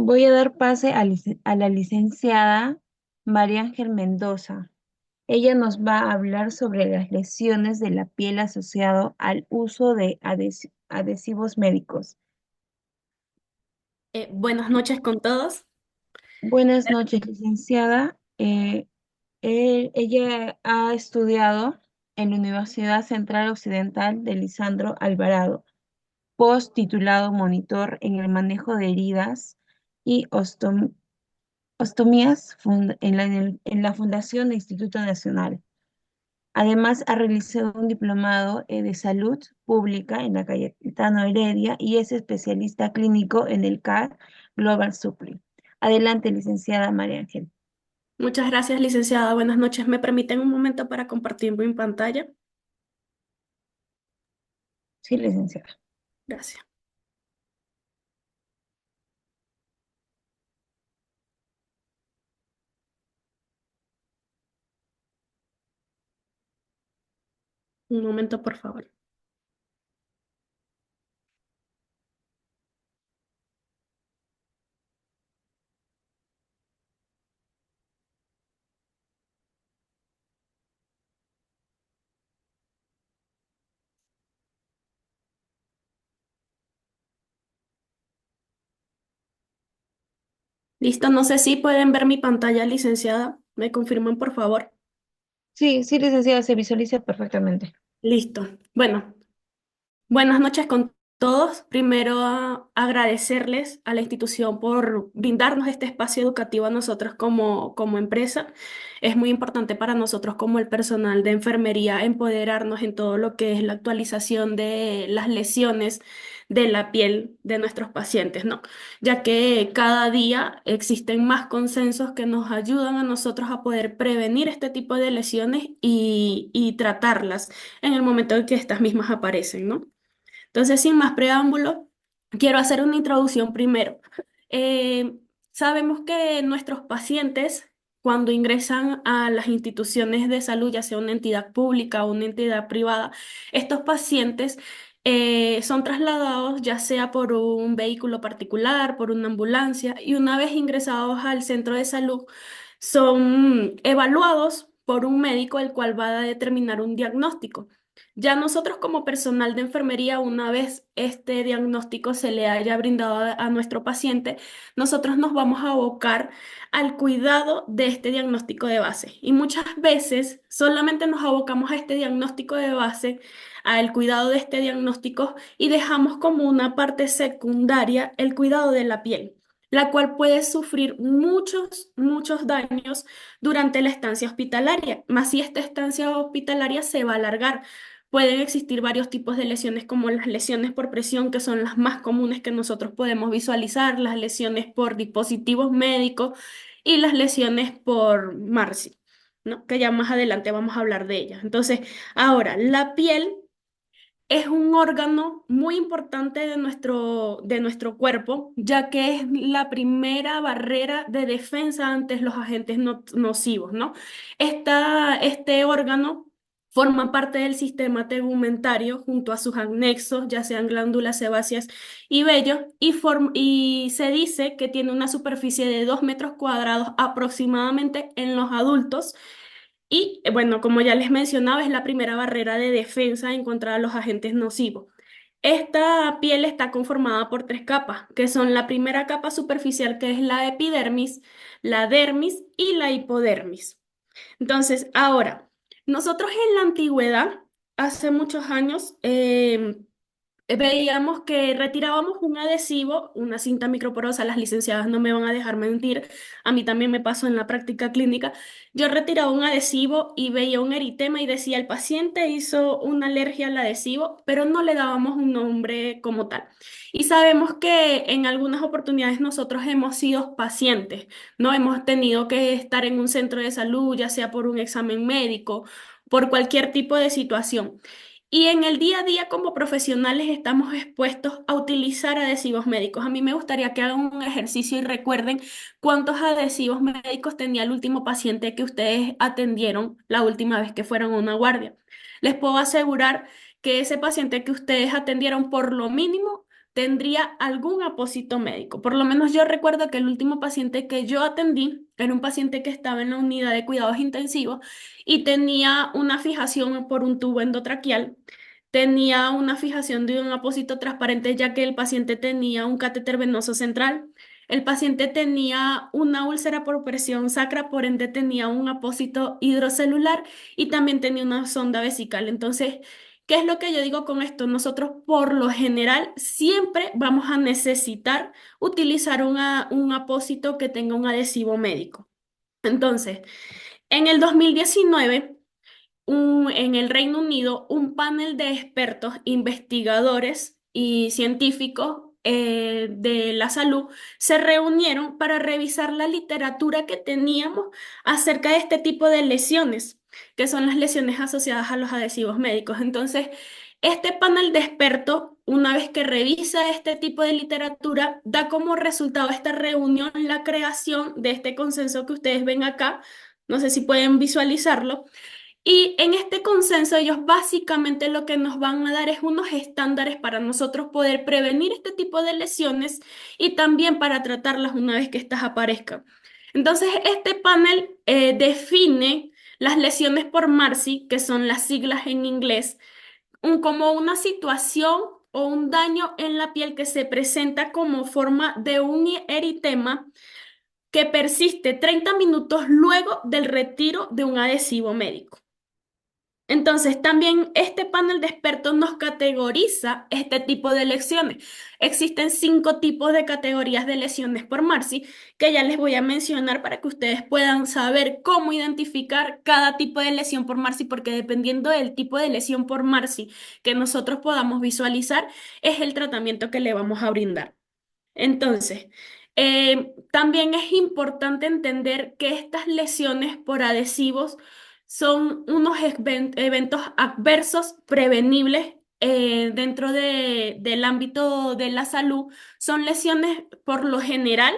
Voy a dar pase a la licenciada María Ángel Mendoza. Ella nos va a hablar sobre las lesiones de la piel asociado al uso de adhesivos médicos. Buenas noches con todos. Buenas noches, licenciada. Ella ha estudiado en la Universidad Central Occidental de Lisandro Alvarado, post titulado Monitor en el manejo de heridas y ostomías en la Fundación del Instituto Nacional. Además, ha realizado un diplomado de salud pública en la Cayetano Heredia y es especialista clínico en el CAR Global Supply. Adelante, licenciada María Ángel. Muchas gracias, licenciada. Buenas noches. ¿Me permiten un momento para compartir mi pantalla? Sí, licenciada. Gracias. Un momento, por favor. Listo. No sé si pueden ver mi pantalla, licenciada. ¿Me confirman, por favor? Sí, sí, licenciada, se visualiza perfectamente. Listo. Bueno, buenas noches con todos. Primero, agradecerles a la institución por brindarnos este espacio educativo a nosotros como empresa. Es muy importante para nosotros como el personal de enfermería empoderarnos en todo lo que es la actualización de las lesiones de la piel de nuestros pacientes, ¿no? Ya que cada día existen más consensos que nos ayudan a nosotros a poder prevenir este tipo de lesiones y tratarlas en el momento en que estas mismas aparecen, ¿no? Entonces, sin más preámbulo, quiero hacer una introducción primero. Eh, Sabemos que nuestros pacientes, cuando ingresan a las instituciones de salud, ya sea una entidad pública o una entidad privada, estos pacientes son trasladados ya sea por un vehículo particular, por una ambulancia, y una vez ingresados al centro de salud, son evaluados por un médico el cual va a determinar un diagnóstico. Ya nosotros como personal de enfermería, una vez este diagnóstico se le haya brindado a nuestro paciente, nosotros nos vamos a abocar al cuidado de este diagnóstico de base. Y muchas veces solamente nos abocamos a este diagnóstico de base, al cuidado de este diagnóstico y dejamos como una parte secundaria el cuidado de la piel, la cual puede sufrir muchos daños durante la estancia hospitalaria. Más si esta estancia hospitalaria se va a alargar. Pueden existir varios tipos de lesiones, como las lesiones por presión, que son las más comunes que nosotros podemos visualizar, las lesiones por dispositivos médicos y las lesiones por MARSI, ¿no? Que ya más adelante vamos a hablar de ellas. Entonces, ahora, la piel es un órgano muy importante de nuestro cuerpo, ya que es la primera barrera de defensa ante los agentes nocivos, ¿no? Este órgano forma parte del sistema tegumentario junto a sus anexos, ya sean glándulas sebáceas y vellos, y se dice que tiene una superficie de 2 metros cuadrados aproximadamente en los adultos y bueno, como ya les mencionaba, es la primera barrera de defensa en contra de los agentes nocivos. Esta piel está conformada por tres capas, que son la primera capa superficial, que es la epidermis, la dermis y la hipodermis. Entonces, ahora, nosotros en la antigüedad, hace muchos años, veíamos que retirábamos un adhesivo, una cinta microporosa, las licenciadas no me van a dejar mentir, a mí también me pasó en la práctica clínica. Yo retiraba un adhesivo y veía un eritema y decía el paciente hizo una alergia al adhesivo, pero no le dábamos un nombre como tal. Y sabemos que en algunas oportunidades nosotros hemos sido pacientes, no hemos tenido que estar en un centro de salud, ya sea por un examen médico, por cualquier tipo de situación. Y en el día a día como profesionales estamos expuestos a utilizar adhesivos médicos. A mí me gustaría que hagan un ejercicio y recuerden cuántos adhesivos médicos tenía el último paciente que ustedes atendieron la última vez que fueron a una guardia. Les puedo asegurar que ese paciente que ustedes atendieron por lo mínimo tendría algún apósito médico. Por lo menos yo recuerdo que el último paciente que yo atendí era un paciente que estaba en la unidad de cuidados intensivos y tenía una fijación por un tubo endotraqueal. Tenía una fijación de un apósito transparente ya que el paciente tenía un catéter venoso central. El paciente tenía una úlcera por presión sacra, por ende tenía un apósito hidrocelular y también tenía una sonda vesical. Entonces, ¿qué es lo que yo digo con esto? Nosotros por lo general siempre vamos a necesitar utilizar un apósito que tenga un adhesivo médico. Entonces, en el 2019 en el Reino Unido un panel de expertos, investigadores y científicos de la salud se reunieron para revisar la literatura que teníamos acerca de este tipo de lesiones, que son las lesiones asociadas a los adhesivos médicos. Entonces, este panel de expertos, una vez que revisa este tipo de literatura, da como resultado esta reunión la creación de este consenso que ustedes ven acá. No sé si pueden visualizarlo y en este consenso ellos básicamente lo que nos van a dar es unos estándares para nosotros poder prevenir este tipo de lesiones y también para tratarlas una vez que estas aparezcan. Entonces, este panel define las lesiones por Marcy, que son las siglas en inglés, como una situación o un daño en la piel que se presenta como forma de un eritema que persiste 30 minutos luego del retiro de un adhesivo médico. Entonces, también este panel de expertos nos categoriza este tipo de lesiones. Existen 5 tipos de categorías de lesiones por Marcy que ya les voy a mencionar para que ustedes puedan saber cómo identificar cada tipo de lesión por Marcy, porque dependiendo del tipo de lesión por Marcy que nosotros podamos visualizar, es el tratamiento que le vamos a brindar. Entonces, también es importante entender que estas lesiones por adhesivos son unos eventos adversos prevenibles dentro del ámbito de la salud. Son lesiones por lo general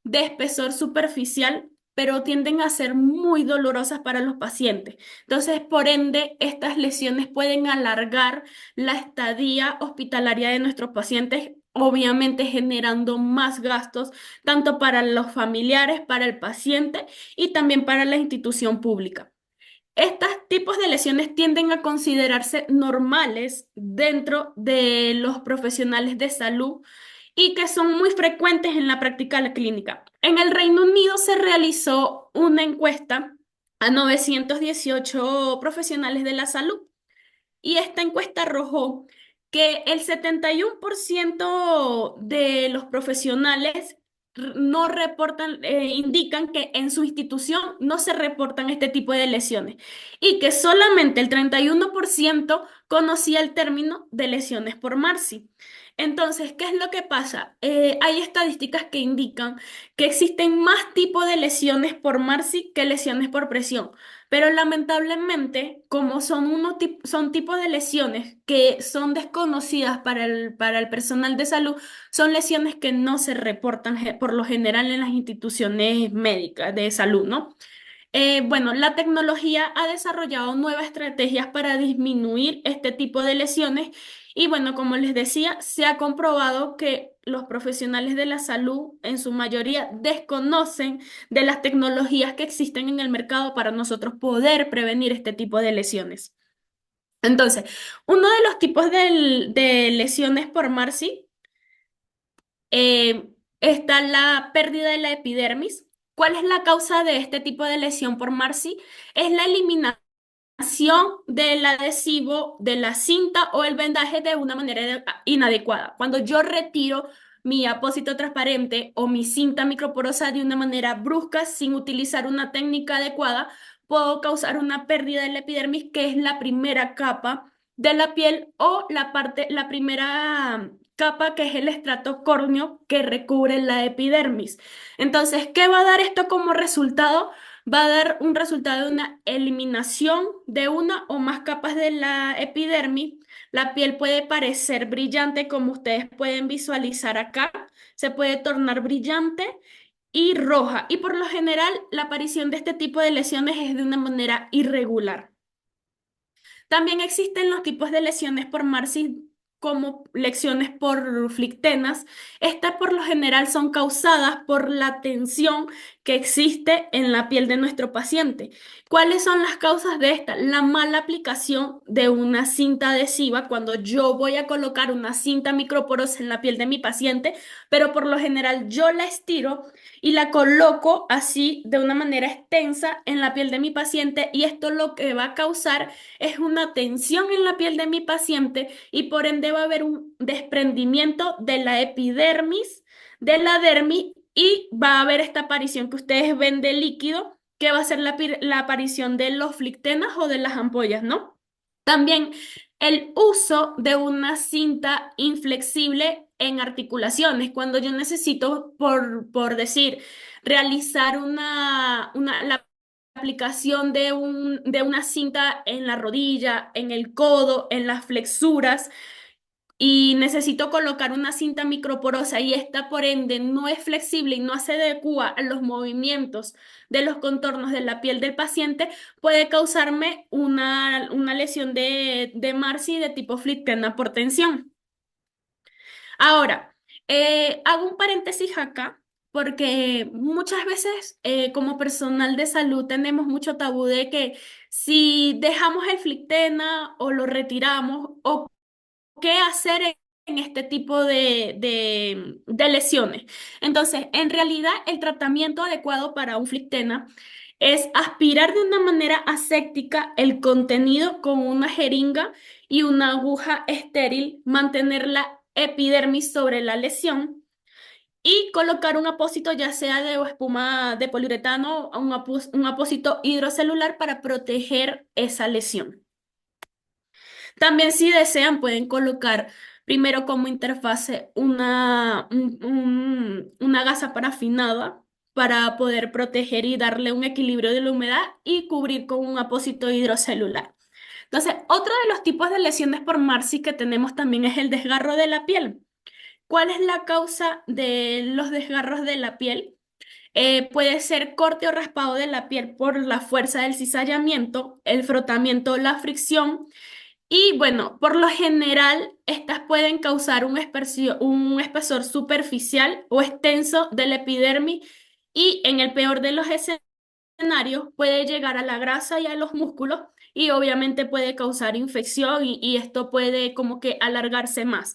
de espesor superficial, pero tienden a ser muy dolorosas para los pacientes. Entonces, por ende, estas lesiones pueden alargar la estadía hospitalaria de nuestros pacientes, obviamente generando más gastos tanto para los familiares, para el paciente y también para la institución pública. Estos tipos de lesiones tienden a considerarse normales dentro de los profesionales de salud y que son muy frecuentes en la práctica clínica. En el Reino Unido se realizó una encuesta a 918 profesionales de la salud y esta encuesta arrojó que el 71% de los profesionales no reportan, indican que en su institución no se reportan este tipo de lesiones y que solamente el 31% conocía el término de lesiones por Marcy. Entonces, ¿qué es lo que pasa? Hay estadísticas que indican que existen más tipos de lesiones por Marcy que lesiones por presión. Pero lamentablemente, como son tipos de lesiones que son desconocidas para el personal de salud, son lesiones que no se reportan por lo general en las instituciones médicas de salud, ¿no? Bueno, la tecnología ha desarrollado nuevas estrategias para disminuir este tipo de lesiones y bueno, como les decía, se ha comprobado que los profesionales de la salud en su mayoría desconocen de las tecnologías que existen en el mercado para nosotros poder prevenir este tipo de lesiones. Entonces, uno de los tipos de lesiones por Marcy está la pérdida de la epidermis. ¿Cuál es la causa de este tipo de lesión por Marcy? Es la eliminación del adhesivo de la cinta o el vendaje de una manera inadecuada. Cuando yo retiro mi apósito transparente o mi cinta microporosa de una manera brusca sin utilizar una técnica adecuada, puedo causar una pérdida de la epidermis, que es la primera capa de la piel o la primera capa que es el estrato córneo que recubre la epidermis. Entonces, ¿qué va a dar esto como resultado? Va a dar un resultado de una eliminación de una o más capas de la epidermis. La piel puede parecer brillante, como ustedes pueden visualizar acá. Se puede tornar brillante y roja. Y por lo general, la aparición de este tipo de lesiones es de una manera irregular. También existen los tipos de lesiones por Marcy. como lesiones por flictenas. Estas por lo general son causadas por la tensión que existe en la piel de nuestro paciente. ¿Cuáles son las causas de esta? La mala aplicación de una cinta adhesiva cuando yo voy a colocar una cinta microporosa en la piel de mi paciente, pero por lo general yo la estiro y la coloco así de una manera extensa en la piel de mi paciente, y esto lo que va a causar es una tensión en la piel de mi paciente, y por ende va a haber un desprendimiento de la epidermis, de la dermis, y va a haber esta aparición que ustedes ven de líquido, que va a ser la aparición de los flictenas o de las ampollas, ¿no? También el uso de una cinta inflexible en articulaciones, cuando yo necesito, por decir, realizar la aplicación de una cinta en la rodilla, en el codo, en las flexuras, y necesito colocar una cinta microporosa y esta por ende no es flexible y no se adecua a los movimientos de los contornos de la piel del paciente, puede causarme una lesión de Marcy de tipo Flickner por tensión. Ahora, hago un paréntesis acá porque muchas veces como personal de salud tenemos mucho tabú de que si dejamos el Flictena o lo retiramos, o qué hacer en este tipo de lesiones. Entonces, en realidad, el tratamiento adecuado para un Flictena es aspirar de una manera aséptica el contenido con una jeringa y una aguja estéril, mantener la epidermis sobre la lesión y colocar un apósito ya sea de espuma de poliuretano o un apósito hidrocelular para proteger esa lesión. También si desean pueden colocar primero como interfase una gasa parafinada para poder proteger y darle un equilibrio de la humedad y cubrir con un apósito hidrocelular. Entonces, otro de los tipos de lesiones por Marcy que tenemos también es el desgarro de la piel. ¿Cuál es la causa de los desgarros de la piel? Puede ser corte o raspado de la piel por la fuerza del cizallamiento, el frotamiento o la fricción, y bueno, por lo general, estas pueden causar un espesor superficial o extenso del epidermis, y en el peor de los escenarios puede llegar a la grasa y a los músculos, y obviamente puede causar infección y esto puede como que alargarse más.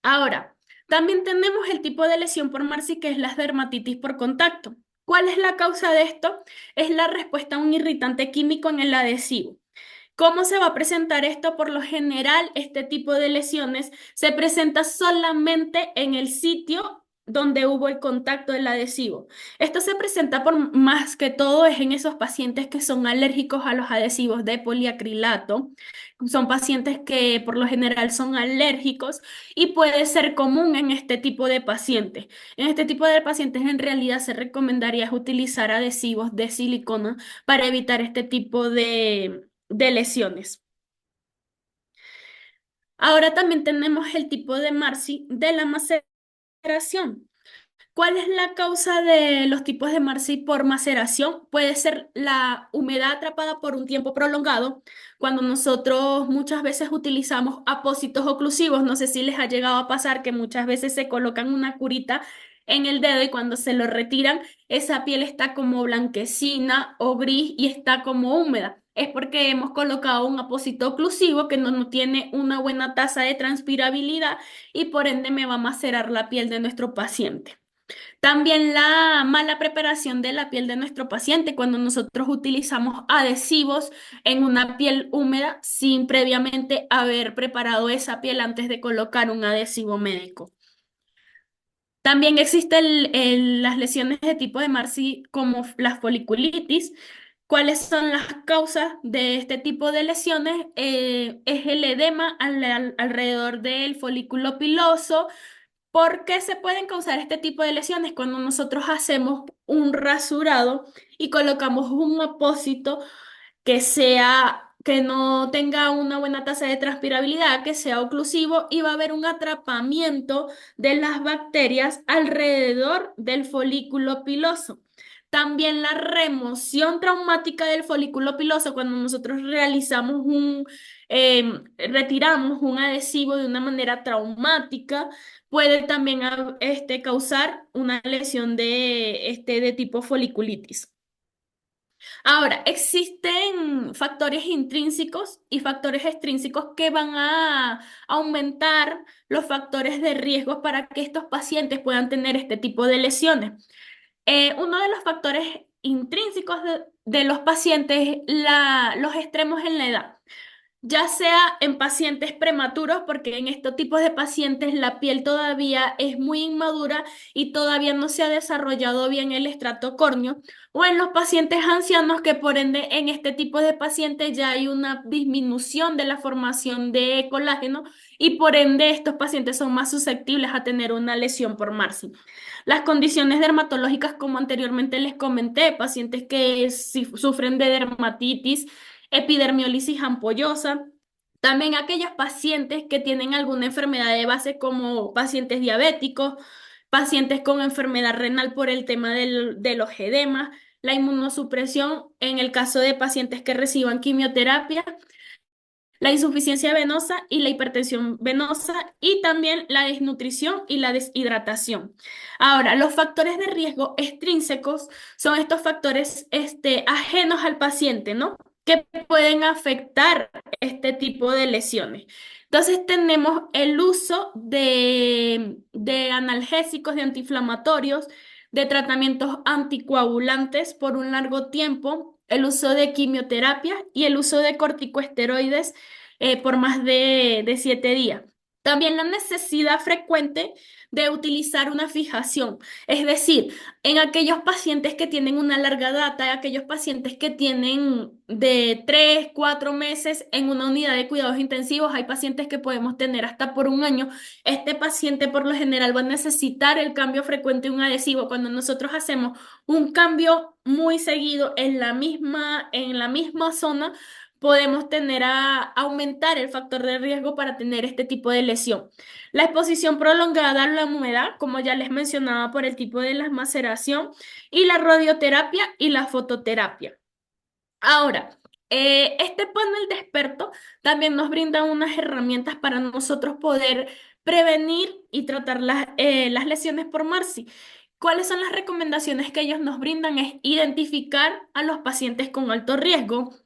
Ahora, también tenemos el tipo de lesión por Marcy que es la dermatitis por contacto. ¿Cuál es la causa de esto? Es la respuesta a un irritante químico en el adhesivo. ¿Cómo se va a presentar esto? Por lo general, este tipo de lesiones se presenta solamente en el sitio donde hubo el contacto del adhesivo. Esto se presenta por más que todo es en esos pacientes que son alérgicos a los adhesivos de poliacrilato. Son pacientes que por lo general son alérgicos y puede ser común en este tipo de pacientes. En este tipo de pacientes en realidad se recomendaría utilizar adhesivos de silicona para evitar este tipo de lesiones. Ahora también tenemos el tipo de Marcy de la maceración. ¿Cuál es la causa de los tipos de Marcy por maceración? Puede ser la humedad atrapada por un tiempo prolongado, cuando nosotros muchas veces utilizamos apósitos oclusivos. No sé si les ha llegado a pasar que muchas veces se colocan una curita en el dedo y cuando se lo retiran, esa piel está como blanquecina o gris y está como húmeda. Es porque hemos colocado un apósito oclusivo que no tiene una buena tasa de transpirabilidad y por ende me va a macerar la piel de nuestro paciente. También la mala preparación de la piel de nuestro paciente cuando nosotros utilizamos adhesivos en una piel húmeda sin previamente haber preparado esa piel antes de colocar un adhesivo médico. También existen las lesiones de tipo de Marcy como la foliculitis. ¿Cuáles son las causas de este tipo de lesiones? Es el edema alrededor del folículo piloso. ¿Por qué se pueden causar este tipo de lesiones? Cuando nosotros hacemos un rasurado y colocamos un apósito que no tenga una buena tasa de transpirabilidad, que sea oclusivo, y va a haber un atrapamiento de las bacterias alrededor del folículo piloso. También la remoción traumática del folículo piloso, cuando nosotros realizamos retiramos un adhesivo de una manera traumática, puede también causar una lesión de tipo foliculitis. Ahora, existen factores intrínsecos y factores extrínsecos que van a aumentar los factores de riesgo para que estos pacientes puedan tener este tipo de lesiones. Uno de los factores intrínsecos de los pacientes es los extremos en la edad, ya sea en pacientes prematuros, porque en estos tipos de pacientes la piel todavía es muy inmadura y todavía no se ha desarrollado bien el estrato córneo, o en los pacientes ancianos, que por ende en este tipo de pacientes ya hay una disminución de la formación de colágeno y por ende estos pacientes son más susceptibles a tener una lesión por Marsi. Las condiciones dermatológicas, como anteriormente les comenté, pacientes que sufren de dermatitis, epidermiolisis ampollosa. También aquellos pacientes que tienen alguna enfermedad de base como pacientes diabéticos, pacientes con enfermedad renal por el tema de los edemas, la inmunosupresión en el caso de pacientes que reciban quimioterapia, la insuficiencia venosa y la hipertensión venosa y también la desnutrición y la deshidratación. Ahora, los factores de riesgo extrínsecos son estos factores ajenos al paciente, ¿no? Que pueden afectar este tipo de lesiones. Entonces tenemos el uso de analgésicos, de antiinflamatorios, de tratamientos anticoagulantes por un largo tiempo, el uso de quimioterapia y el uso de corticosteroides por más de 7 días. También la necesidad frecuente de utilizar una fijación, es decir, en aquellos pacientes que tienen una larga data, aquellos pacientes que tienen de 3, 4 meses en una unidad de cuidados intensivos, hay pacientes que podemos tener hasta por un año. Este paciente por lo general va a necesitar el cambio frecuente de un adhesivo. Cuando nosotros hacemos un cambio muy seguido en la misma zona, podemos tener a aumentar el factor de riesgo para tener este tipo de lesión. La exposición prolongada a la humedad, como ya les mencionaba, por el tipo de la maceración, y la radioterapia y la fototerapia. Ahora, este panel de expertos también nos brinda unas herramientas para nosotros poder prevenir y tratar las lesiones por Marsi. ¿Cuáles son las recomendaciones que ellos nos brindan? Es identificar a los pacientes con alto riesgo.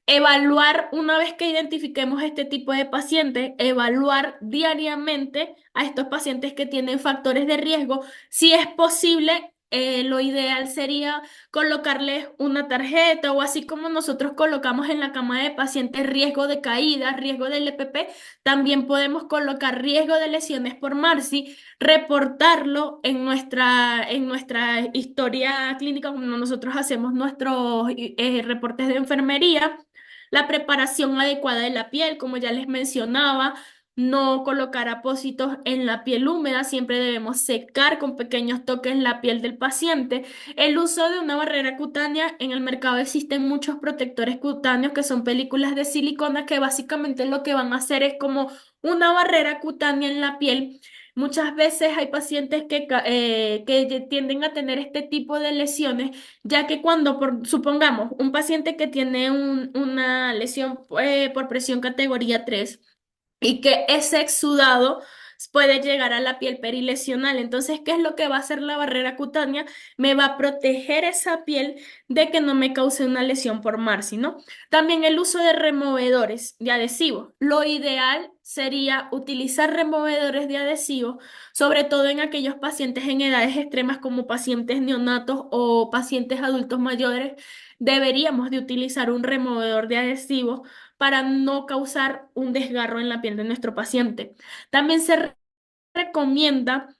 Evaluar, una vez que identifiquemos este tipo de pacientes, evaluar diariamente a estos pacientes que tienen factores de riesgo. Si es posible, lo ideal sería colocarles una tarjeta o así como nosotros colocamos en la cama de pacientes riesgo de caída, riesgo del EPP, también podemos colocar riesgo de lesiones por Marsi, reportarlo en nuestra historia clínica, como nosotros hacemos nuestros reportes de enfermería. La preparación adecuada de la piel, como ya les mencionaba, no colocar apósitos en la piel húmeda, siempre debemos secar con pequeños toques la piel del paciente. El uso de una barrera cutánea, en el mercado existen muchos protectores cutáneos que son películas de silicona que básicamente lo que van a hacer es como una barrera cutánea en la piel. Muchas veces hay pacientes que tienden a tener este tipo de lesiones, ya que cuando, supongamos, un paciente que tiene una lesión por presión categoría 3 y que ese exudado puede llegar a la piel perilesional. Entonces, ¿qué es lo que va a hacer la barrera cutánea? Me va a proteger esa piel de que no me cause una lesión por Marsi, ¿no? También el uso de removedores de adhesivos. Lo ideal sería utilizar removedores de adhesivos, sobre todo en aquellos pacientes en edades extremas como pacientes neonatos o pacientes adultos mayores. Deberíamos de utilizar un removedor de adhesivos para no causar un desgarro en la piel de nuestro paciente. También se recomienda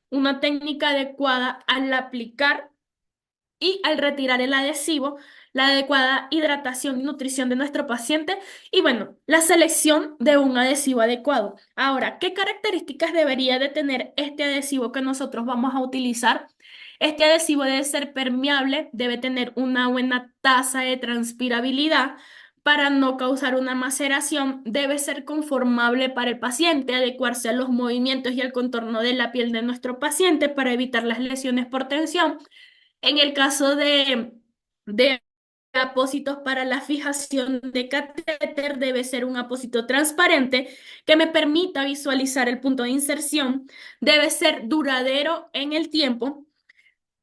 una técnica adecuada al aplicar y al retirar el adhesivo, la adecuada hidratación y nutrición de nuestro paciente y bueno, la selección de un adhesivo adecuado. Ahora, ¿qué características debería de tener este adhesivo que nosotros vamos a utilizar? Este adhesivo debe ser permeable, debe tener una buena tasa de transpirabilidad para no causar una maceración, debe ser conformable para el paciente, adecuarse a los movimientos y al contorno de la piel de nuestro paciente para evitar las lesiones por tensión. En el caso de apósitos para la fijación de catéter debe ser un apósito transparente que me permita visualizar el punto de inserción, debe ser duradero en el tiempo,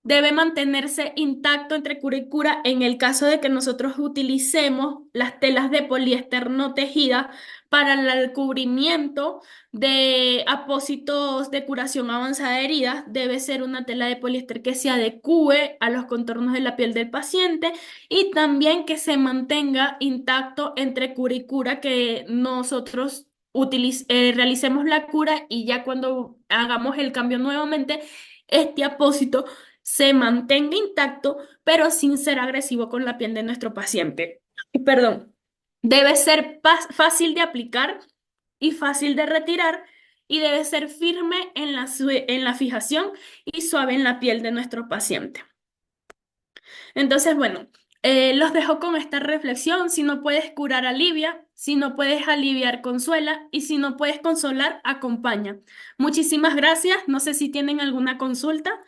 debe mantenerse intacto entre cura y cura en el caso de que nosotros utilicemos las telas de poliéster no tejida para el cubrimiento de apósitos de curación avanzada de heridas. Debe ser una tela de poliéster que se adecue a los contornos de la piel del paciente y también que se mantenga intacto entre cura y cura, que nosotros realicemos la cura y ya cuando hagamos el cambio nuevamente, este apósito se mantenga intacto, pero sin ser agresivo con la piel de nuestro paciente. Y perdón, debe ser fácil de aplicar y fácil de retirar y debe ser firme en en la fijación y suave en la piel de nuestro paciente. Entonces, bueno, los dejo con esta reflexión. Si no puedes curar, alivia. Si no puedes aliviar, consuela. Y si no puedes consolar, acompaña. Muchísimas gracias. No sé si tienen alguna consulta.